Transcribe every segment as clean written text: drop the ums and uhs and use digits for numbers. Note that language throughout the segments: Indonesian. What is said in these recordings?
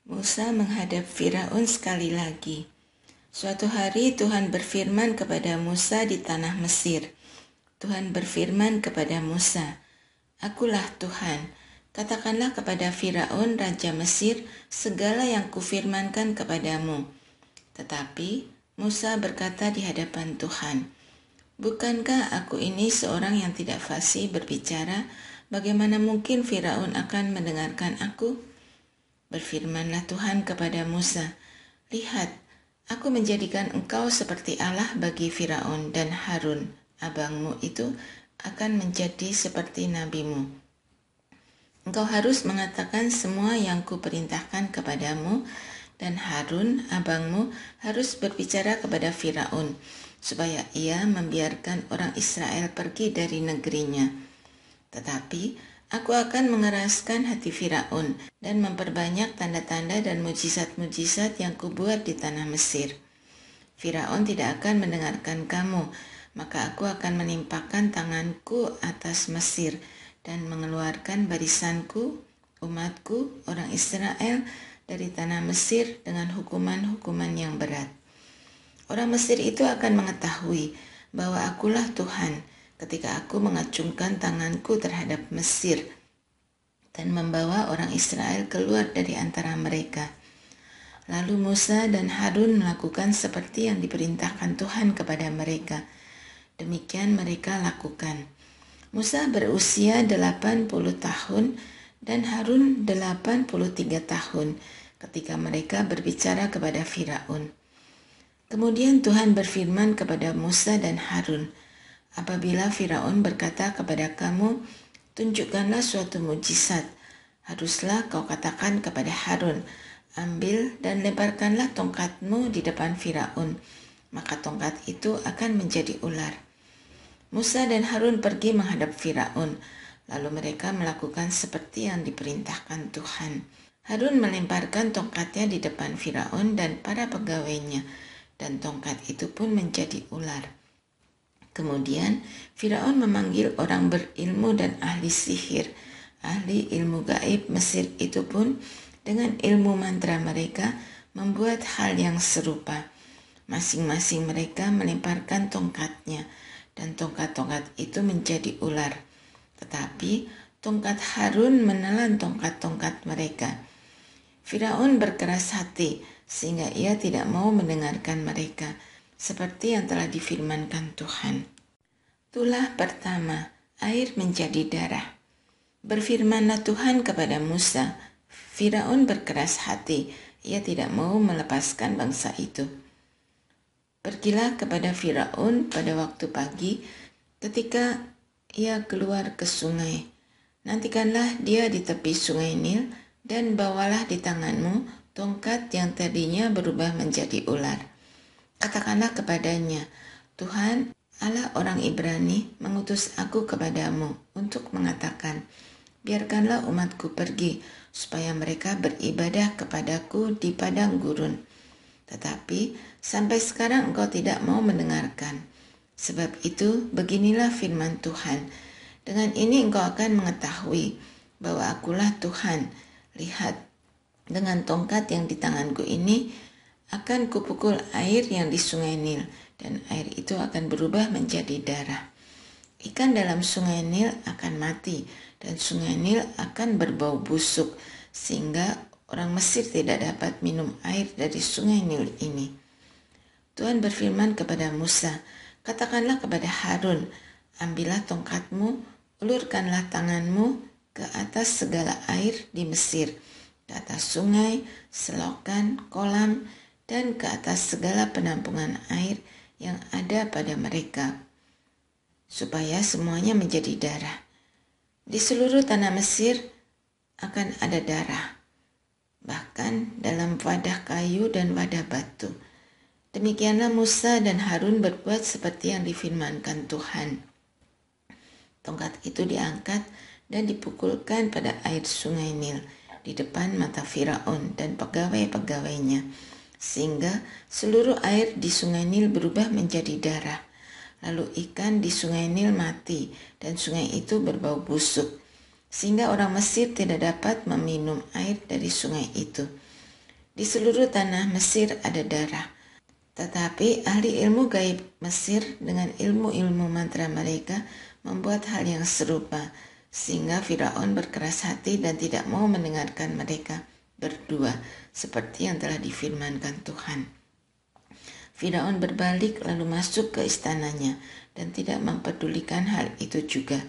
Musa menghadap Firaun sekali lagi. Suatu hari Tuhan berfirman kepada Musa di tanah Mesir. Tuhan berfirman kepada Musa, "Akulah Tuhan, katakanlah kepada Firaun Raja Mesir segala yang kufirmankan kepadamu." Tetapi Musa berkata di hadapan Tuhan, "Bukankah aku ini seorang yang tidak fasih berbicara? Bagaimana mungkin Firaun akan mendengarkan aku?" Berfirmanlah Tuhan kepada Musa, "Lihat, aku menjadikan engkau seperti Allah bagi Firaun, dan Harun, abangmu itu akan menjadi seperti nabimu. Engkau harus mengatakan semua yang kuperintahkan kepadamu, dan Harun, abangmu, harus berbicara kepada Firaun, supaya ia membiarkan orang Israel pergi dari negerinya. Tetapi aku akan mengeraskan hati Firaun dan memperbanyak tanda-tanda dan mujizat-mujizat yang kubuat di tanah Mesir. Firaun tidak akan mendengarkan kamu, maka aku akan menimpakan tanganku atas Mesir dan mengeluarkan barisanku, umatku, orang Israel dari tanah Mesir dengan hukuman-hukuman yang berat. Orang Mesir itu akan mengetahui bahwa akulah Tuhan ketika aku mengacungkan tanganku terhadap Mesir dan membawa orang Israel keluar dari antara mereka." Lalu Musa dan Harun melakukan seperti yang diperintahkan Tuhan kepada mereka. Demikian mereka lakukan. Musa berusia 80 tahun dan Harun 83 tahun ketika mereka berbicara kepada Firaun. Kemudian Tuhan berfirman kepada Musa dan Harun, "Apabila Firaun berkata kepada kamu, 'Tunjukkanlah suatu mujizat,' haruslah kau katakan kepada Harun, 'Ambil dan lemparkanlah tongkatmu di depan Firaun,' maka tongkat itu akan menjadi ular." Musa dan Harun pergi menghadap Firaun, lalu mereka melakukan seperti yang diperintahkan Tuhan. Harun melemparkan tongkatnya di depan Firaun dan para pegawainya, dan tongkat itu pun menjadi ular. Kemudian Firaun memanggil orang berilmu dan ahli sihir, ahli ilmu gaib Mesir itu pun dengan ilmu mantra mereka membuat hal yang serupa. Masing-masing mereka melemparkan tongkatnya, dan tongkat-tongkat itu menjadi ular. Tetapi tongkat Harun menelan tongkat-tongkat mereka. Firaun berkeras hati sehingga ia tidak mau mendengarkan mereka, seperti yang telah difirmankan Tuhan. Tulah pertama, air menjadi darah. Berfirmanlah Tuhan kepada Musa, "Firaun berkeras hati, ia tidak mau melepaskan bangsa itu. Pergilah kepada Firaun pada waktu pagi ketika ia keluar ke sungai. Nantikanlah dia di tepi sungai Nil dan bawalah di tanganmu tongkat yang tadinya berubah menjadi ular. Katakanlah kepadanya, 'Tuhan, Allah orang Ibrani mengutus aku kepadamu untuk mengatakan, biarkanlah umatku pergi supaya mereka beribadah kepadaku di padang gurun. Tetapi sampai sekarang engkau tidak mau mendengarkan. Sebab itu beginilah firman Tuhan, dengan ini engkau akan mengetahui bahwa akulah Tuhan. Lihat, dengan tongkat yang di tanganku ini akan kupukul air yang di sungai Nil, dan air itu akan berubah menjadi darah. Ikan dalam sungai Nil akan mati, dan sungai Nil akan berbau busuk, sehingga orang Mesir tidak dapat minum air dari sungai Nil ini." Tuhan berfirman kepada Musa, "Katakanlah kepada Harun, ambillah tongkatmu, ulurkanlah tanganmu ke atas segala air di Mesir, ke atas sungai, selokan, kolam, dan ke atas segala penampungan air yang ada pada mereka, supaya semuanya menjadi darah. Di seluruh tanah Mesir akan ada darah, bahkan dalam wadah kayu dan wadah batu." Demikianlah Musa dan Harun berbuat seperti yang difirmankan Tuhan. Tongkat itu diangkat dan dipukulkan pada air sungai Nil di depan mata Firaun dan pegawai-pegawainya, sehingga seluruh air di sungai Nil berubah menjadi darah. Lalu ikan di sungai Nil mati dan sungai itu berbau busuk, sehingga orang Mesir tidak dapat meminum air dari sungai itu. Di seluruh tanah Mesir ada darah. Tetapi ahli ilmu gaib Mesir dengan ilmu-ilmu mantra mereka membuat hal yang serupa, sehingga Firaun berkeras hati dan tidak mau mendengarkan mereka berdua, seperti yang telah difirmankan Tuhan. Firaun berbalik lalu masuk ke istananya dan tidak mempedulikan hal itu juga.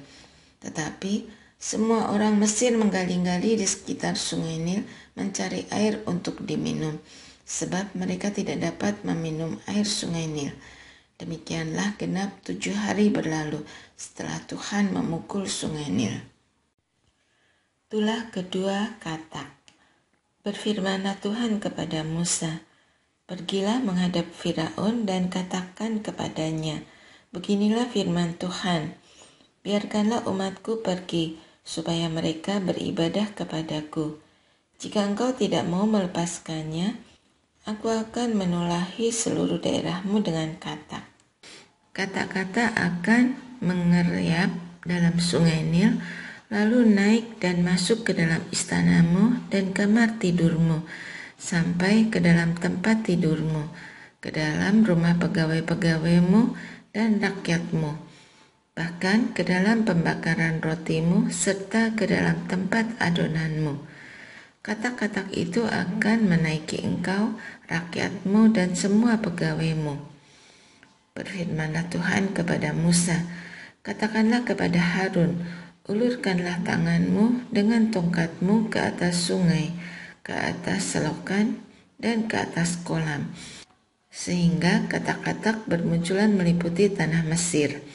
Tetapi semua orang Mesir menggali-gali di sekitar sungai Nil mencari air untuk diminum, sebab mereka tidak dapat meminum air sungai Nil. Demikianlah genap 7 hari berlalu setelah Tuhan memukul sungai Nil. Tulah kedua Katak. Berfirmanlah Tuhan kepada Musa, "Pergilah menghadap Firaun dan katakan kepadanya, beginilah firman Tuhan, biarkanlah umatku pergi, supaya mereka beribadah kepadaku. Jika engkau tidak mau melepaskannya, aku akan menulahi seluruh daerahmu dengan katak. Kata-kata akan mengerayap dalam sungai Nil, lalu naik dan masuk ke dalam istanamu dan kamar tidurmu, sampai ke dalam tempat tidurmu, ke dalam rumah pegawai-pegawaimu dan rakyatmu, bahkan ke dalam pembakaran rotimu, serta ke dalam tempat adonanmu. Katak-katak itu akan menaiki engkau, rakyatmu, dan semua pegawaimu." Berfirmanlah Tuhan kepada Musa, "Katakanlah kepada Harun, ulurkanlah tanganmu dengan tongkatmu ke atas sungai, ke atas selokan, dan ke atas kolam, sehingga katak-katak bermunculan meliputi tanah Mesir."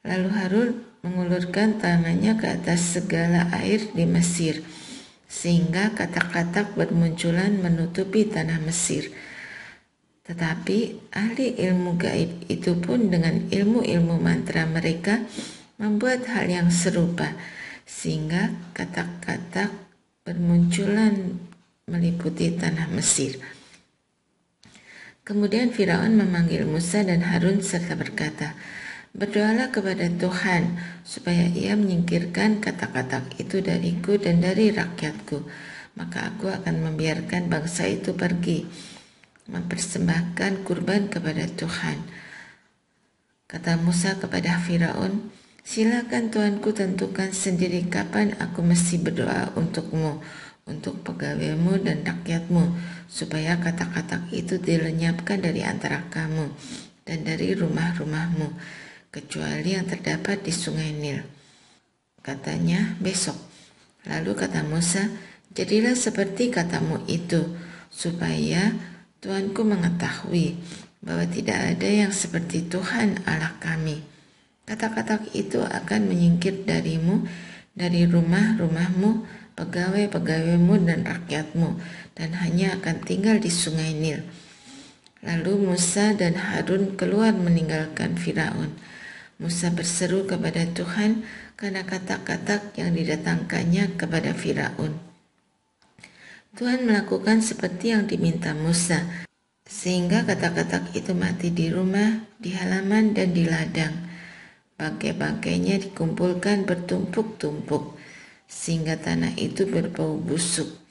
Lalu Harun mengulurkan tangannya ke atas segala air di Mesir, sehingga katak-katak bermunculan menutupi tanah Mesir. Tetapi ahli ilmu gaib itu pun dengan ilmu-ilmu mantra mereka membuat hal yang serupa, sehingga katak-katak bermunculan meliputi tanah Mesir. Kemudian Firaun memanggil Musa dan Harun serta berkata, "Berdoalah kepada Tuhan supaya ia menyingkirkan katak-katak itu dariku dan dari rakyatku, maka aku akan membiarkan bangsa itu pergi, mempersembahkan kurban kepada Tuhan." Kata Musa kepada Firaun, "Silakan Tuanku tentukan sendiri kapan aku mesti berdoa untukmu, untuk pegawaimu dan rakyatmu, supaya katak-katak itu dilenyapkan dari antara kamu dan dari rumah-rumahmu, kecuali yang terdapat di sungai Nil." Katanya, "Besok." Lalu kata Musa, "Jadilah seperti katamu itu, supaya Tuanku mengetahui bahwa tidak ada yang seperti Tuhan Allah kami. Katak-katak itu akan menyingkir darimu, dari rumah-rumahmu, pegawai-pegawaimu dan rakyatmu, dan hanya akan tinggal di sungai Nil." Lalu Musa dan Harun keluar meninggalkan Firaun. Musa berseru kepada Tuhan karena katak-katak yang didatangkannya kepada Firaun. Tuhan melakukan seperti yang diminta Musa, sehingga katak-katak itu mati di rumah, di halaman, dan di ladang. Bangkai-bangkainya dikumpulkan bertumpuk-tumpuk, sehingga tanah itu berbau busuk.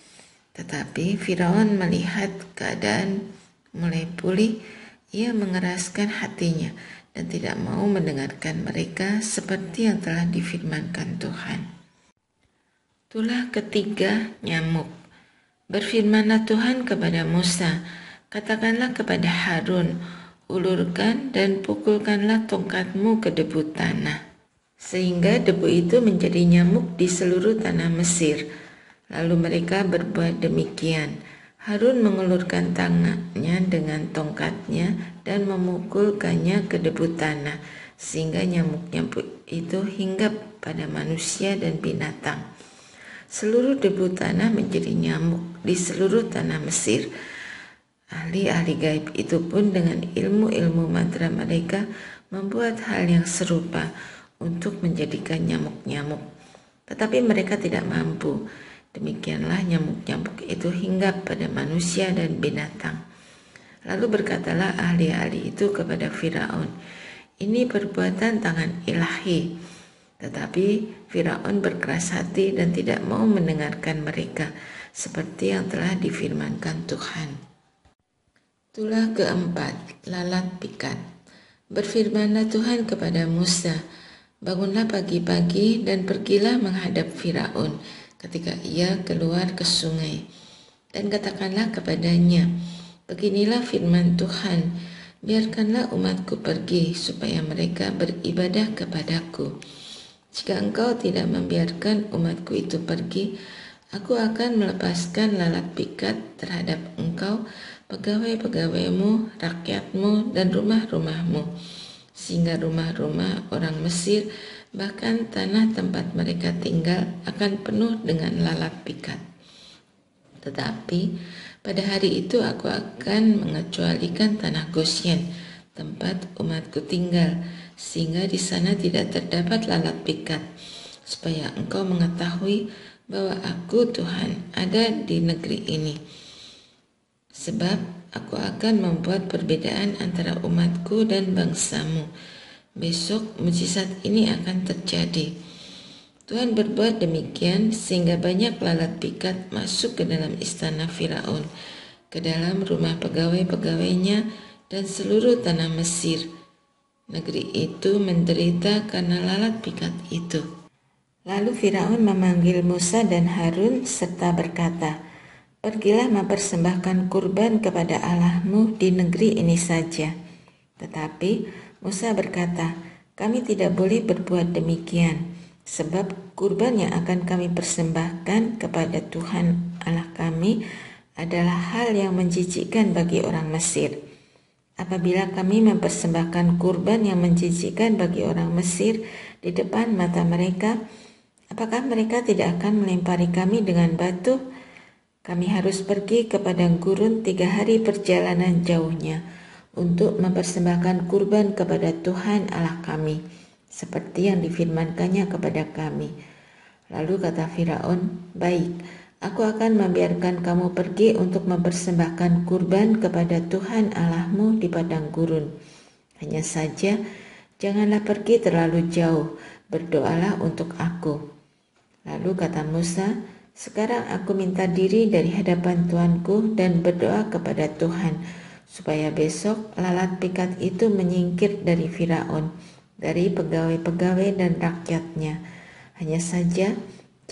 Tetapi Firaun melihat keadaan mulai pulih, ia mengeraskan hatinya dan tidak mau mendengarkan mereka seperti yang telah difirmankan Tuhan. Tulah ketiga Nyamuk. Berfirmanlah Tuhan kepada Musa, "Katakanlah kepada Harun, ulurkan dan pukulkanlah tongkatmu ke debu tanah, sehingga debu itu menjadi nyamuk di seluruh tanah Mesir." Lalu mereka berbuat demikian. Harun mengulurkan tangannya dengan tongkatnya dan memukulkannya ke debu tanah, sehingga nyamuk-nyamuk itu hinggap pada manusia dan binatang. Seluruh debu tanah menjadi nyamuk di seluruh tanah Mesir. Ahli-ahli gaib itu pun dengan ilmu-ilmu mantra mereka membuat hal yang serupa untuk menjadikan nyamuk-nyamuk. Tetapi mereka tidak mampu. Demikianlah nyamuk-nyamuk itu hinggap pada manusia dan binatang. Lalu berkatalah ahli-ahli itu kepada Firaun, "Ini perbuatan tangan ilahi." Tetapi Firaun berkeras hati dan tidak mau mendengarkan mereka, seperti yang telah difirmankan Tuhan. Tulah keempat, lalat pikat. Berfirmanlah Tuhan kepada Musa, bangunlah pagi-pagi dan pergilah menghadap Firaun ketika ia keluar ke sungai. Dan katakanlah kepadanya, beginilah firman Tuhan, biarkanlah umatku pergi supaya mereka beribadah kepadaku. Jika engkau tidak membiarkan umatku itu pergi, aku akan melepaskan lalat pikat terhadap engkau, pegawai-pegawaimu, rakyatmu, dan rumah-rumahmu, sehingga rumah-rumah orang Mesir, bahkan tanah tempat mereka tinggal akan penuh dengan lalat pikat. Tetapi pada hari itu aku akan mengecualikan tanah Gosyen, tempat umatku tinggal, sehingga di sana tidak terdapat lalat pikat, supaya engkau mengetahui bahwa aku Tuhan ada di negeri ini. Sebab aku akan membuat perbedaan antara umatku dan bangsamu. Besok mujizat ini akan terjadi. Tuhan berbuat demikian sehingga banyak lalat pikat masuk ke dalam istana Firaun, ke dalam rumah pegawai-pegawainya dan seluruh tanah Mesir. Negeri itu menderita karena lalat pikat itu. Lalu Firaun memanggil Musa dan Harun serta berkata, pergilah mempersembahkan kurban kepada Allahmu di negeri ini saja. Tetapi Musa berkata, kami tidak boleh berbuat demikian, sebab kurban yang akan kami persembahkan kepada Tuhan Allah kami adalah hal yang menjijikkan bagi orang Mesir. Apabila kami mempersembahkan kurban yang menjijikkan bagi orang Mesir di depan mata mereka, apakah mereka tidak akan melempari kami dengan batu? Kami harus pergi ke padang gurun 3 hari perjalanan jauhnya untuk mempersembahkan kurban kepada Tuhan Allah kami, seperti yang difirmankannya kepada kami. Lalu kata Firaun, baik, aku akan membiarkan kamu pergi untuk mempersembahkan kurban kepada Tuhan Allahmu di padang gurun. Hanya saja, janganlah pergi terlalu jauh, berdoalah untuk aku. Lalu kata Musa, sekarang aku minta diri dari hadapan Tuanku dan berdoa kepada Tuhan, supaya besok lalat pikat itu menyingkir dari Firaun, dari pegawai-pegawai dan rakyatnya. Hanya saja,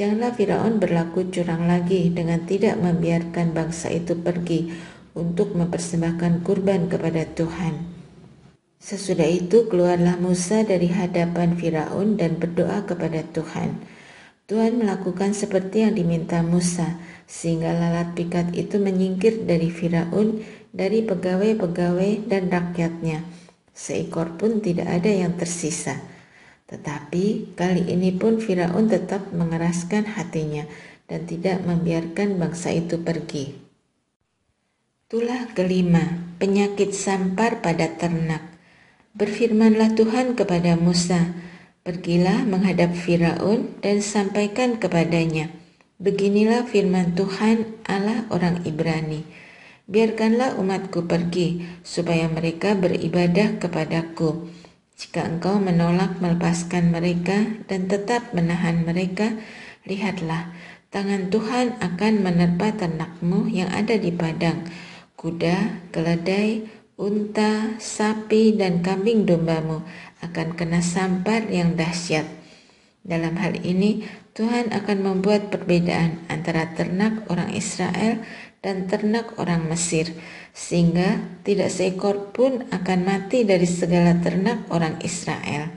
janganlah Firaun berlaku curang lagi dengan tidak membiarkan bangsa itu pergi untuk mempersembahkan kurban kepada Tuhan. Sesudah itu keluarlah Musa dari hadapan Firaun dan berdoa kepada Tuhan. Tuhan melakukan seperti yang diminta Musa, sehingga lalat pikat itu menyingkir dari Firaun, dari pegawai-pegawai dan rakyatnya. Seekor pun tidak ada yang tersisa. Tetapi kali ini pun Firaun tetap mengeraskan hatinya dan tidak membiarkan bangsa itu pergi. Tulah kelima, penyakit sampar pada ternak. Berfirmanlah Tuhan kepada Musa, pergilah menghadap Firaun dan sampaikan kepadanya, beginilah firman Tuhan Allah orang Ibrani, biarkanlah umatku pergi supaya mereka beribadah kepadaku. Jika engkau menolak melepaskan mereka dan tetap menahan mereka, lihatlah, tangan Tuhan akan menerpa ternakmu yang ada di padang, kuda, keledai, unta, sapi, dan kambing dombamu akan kena sampar yang dahsyat. Dalam hal ini, Tuhan akan membuat perbedaan antara ternak orang Israel dan ternak orang Mesir, sehingga tidak seekor pun akan mati dari segala ternak orang Israel.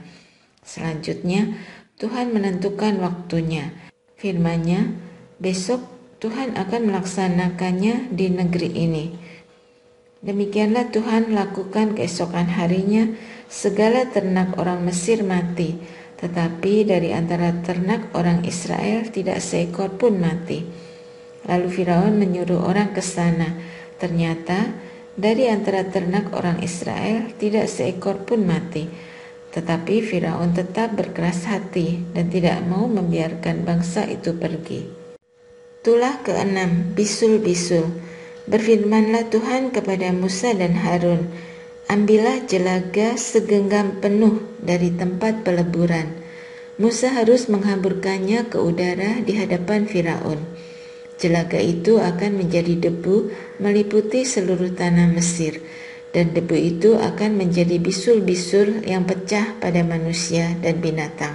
Selanjutnya, Tuhan menentukan waktunya. Firman-Nya, besok Tuhan akan melaksanakannya di negeri ini. Demikianlah Tuhan lakukan keesokan harinya, segala ternak orang Mesir mati, tetapi dari antara ternak orang Israel tidak seekor pun mati. Lalu Firaun menyuruh orang ke sana. Ternyata dari antara ternak orang Israel tidak seekor pun mati. Tetapi Firaun tetap berkeras hati dan tidak mau membiarkan bangsa itu pergi. Tulah keenam, bisul-bisul. Berfirmanlah Tuhan kepada Musa dan Harun, ambillah jelaga segenggam penuh dari tempat peleburan. Musa harus menghamburkannya ke udara di hadapan Firaun. Jelaga itu akan menjadi debu meliputi seluruh tanah Mesir, dan debu itu akan menjadi bisul-bisul yang pecah pada manusia dan binatang.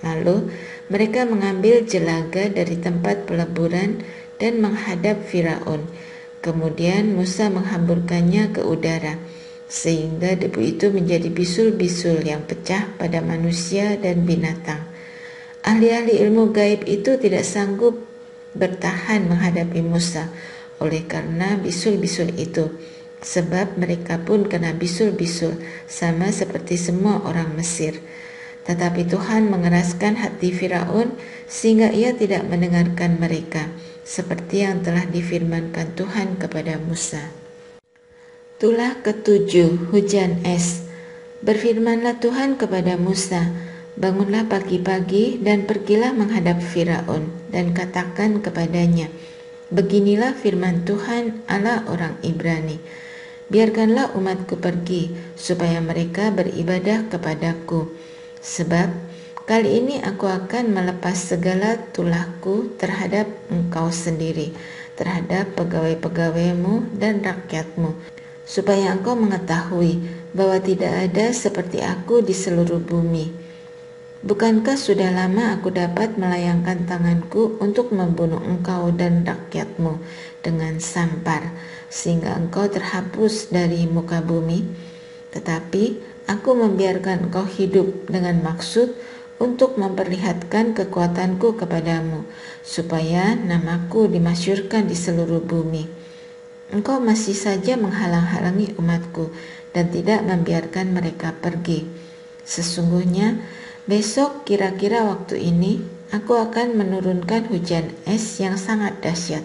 Lalu mereka mengambil jelaga dari tempat peleburan dan menghadap Firaun. Kemudian Musa menghamburkannya ke udara, sehingga debu itu menjadi bisul-bisul yang pecah pada manusia dan binatang. Ahli-ahli ilmu gaib itu tidak sanggup bertahan menghadapi Musa oleh karena bisul-bisul itu, sebab mereka pun kena bisul-bisul sama seperti semua orang Mesir. Tetapi Tuhan mengeraskan hati Firaun sehingga ia tidak mendengarkan mereka, seperti yang telah difirmankan Tuhan kepada Musa. Tulah ketujuh, hujan es. Berfirmanlah Tuhan kepada Musa, bangunlah pagi-pagi dan pergilah menghadap Firaun dan katakan kepadanya, beginilah firman Tuhan Allah orang Ibrani, biarkanlah umatku pergi supaya mereka beribadah kepadaku, sebab kali ini aku akan melepas segala tulahku terhadap engkau sendiri, terhadap pegawai-pegawaimu dan rakyatmu, supaya engkau mengetahui bahwa tidak ada seperti aku di seluruh bumi. Bukankah sudah lama aku dapat melayangkan tanganku untuk membunuh engkau dan rakyatmu dengan sampar, sehingga engkau terhapus dari muka bumi? Tetapi aku membiarkan engkau hidup dengan maksud untuk memperlihatkan kekuatanku kepadamu, supaya namaku dimasyhurkan di seluruh bumi. Engkau masih saja menghalang-halangi umatku dan tidak membiarkan mereka pergi. Sesungguhnya besok kira-kira waktu ini aku akan menurunkan hujan es yang sangat dahsyat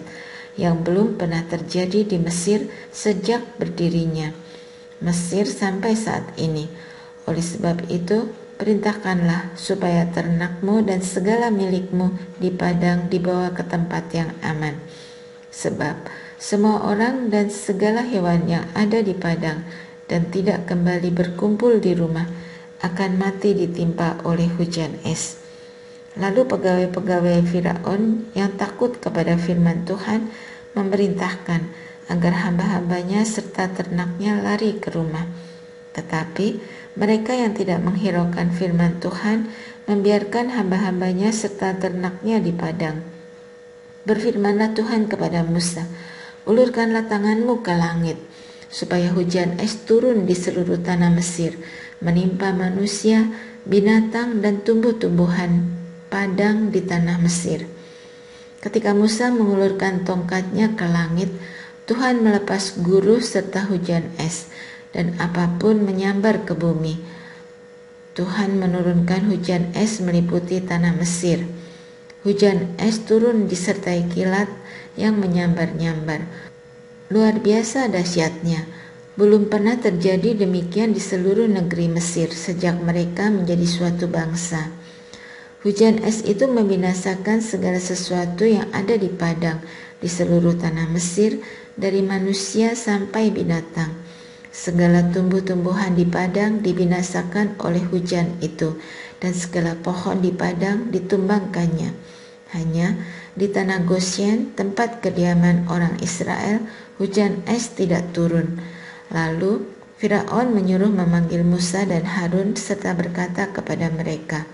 yang belum pernah terjadi di Mesir sejak berdirinya Mesir sampai saat ini. Oleh sebab itu perintahkanlah supaya ternakmu dan segala milikmu di padang dibawa ke tempat yang aman, sebab semua orang dan segala hewan yang ada di padang dan tidak kembali berkumpul di rumah akan mati ditimpa oleh hujan es. Lalu pegawai-pegawai Firaun yang takut kepada firman Tuhan memerintahkan agar hamba-hambanya serta ternaknya lari ke rumah. Tetapi mereka yang tidak menghiraukan firman Tuhan membiarkan hamba-hambanya serta ternaknya di padang. Berfirmanlah Tuhan kepada Musa, ulurkanlah tanganmu ke langit, supaya hujan es turun di seluruh tanah Mesir, menimpa manusia, binatang, dan tumbuh-tumbuhan padang di tanah Mesir. Ketika Musa mengulurkan tongkatnya ke langit, Tuhan melepas guruh serta hujan es, dan apapun menyambar ke bumi. Tuhan menurunkan hujan es meliputi tanah Mesir. Hujan es turun disertai kilat yang menyambar-nyambar. Luar biasa dahsyatnya. Belum pernah terjadi demikian di seluruh negeri Mesir sejak mereka menjadi suatu bangsa. Hujan es itu membinasakan segala sesuatu yang ada di padang di seluruh tanah Mesir, dari manusia sampai binatang. Segala tumbuh-tumbuhan di padang dibinasakan oleh hujan itu, dan segala pohon di padang ditumbangkannya. Hanya di tanah Gosyen, tempat kediaman orang Israel, hujan es tidak turun. Lalu Firaun menyuruh memanggil Musa dan Harun serta berkata kepada mereka,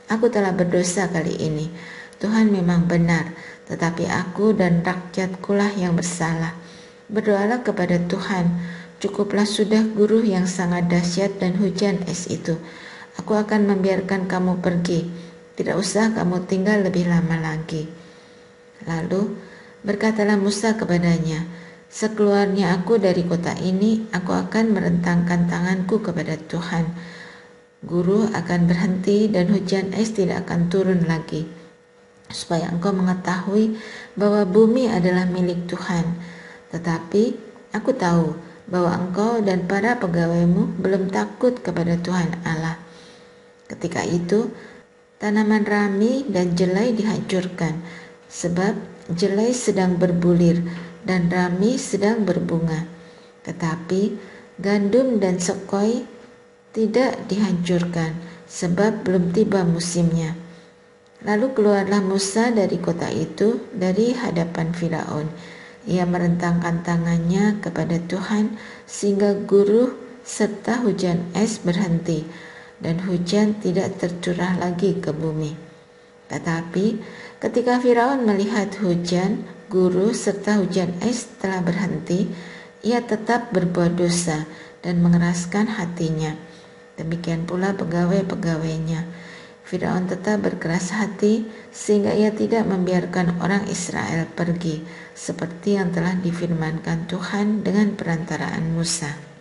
aku telah berdosa kali ini. Tuhan memang benar, tetapi aku dan rakyatkulah yang bersalah. Berdoalah kepada Tuhan, cukuplah sudah guruh yang sangat dahsyat dan hujan es itu. Aku akan membiarkan kamu pergi, tidak usah kamu tinggal lebih lama lagi. Lalu berkatalah Musa kepadanya, sekeluarnya aku dari kota ini, aku akan merentangkan tanganku kepada Tuhan. Guruh akan berhenti dan hujan es tidak akan turun lagi, supaya engkau mengetahui bahwa bumi adalah milik Tuhan. Tetapi aku tahu bahwa engkau dan para pegawaimu belum takut kepada Tuhan Allah. Ketika itu tanaman rami dan jelai dihancurkan, sebab jelai sedang berbulir dan rami sedang berbunga. Tetapi gandum dan sekoi tidak dihancurkan, sebab belum tiba musimnya. Lalu keluarlah Musa dari kota itu, dari hadapan Firaun. Ia merentangkan tangannya kepada Tuhan sehingga guruh serta hujan es berhenti, dan hujan tidak tercurah lagi ke bumi. Tetapi ketika Firaun melihat hujan, guruh serta hujan es telah berhenti, ia tetap berbuat dosa dan mengeraskan hatinya. Demikian pula pegawai-pegawainya. Firaun tetap berkeras hati sehingga ia tidak membiarkan orang Israel pergi, seperti yang telah difirmankan Tuhan dengan perantaraan Musa.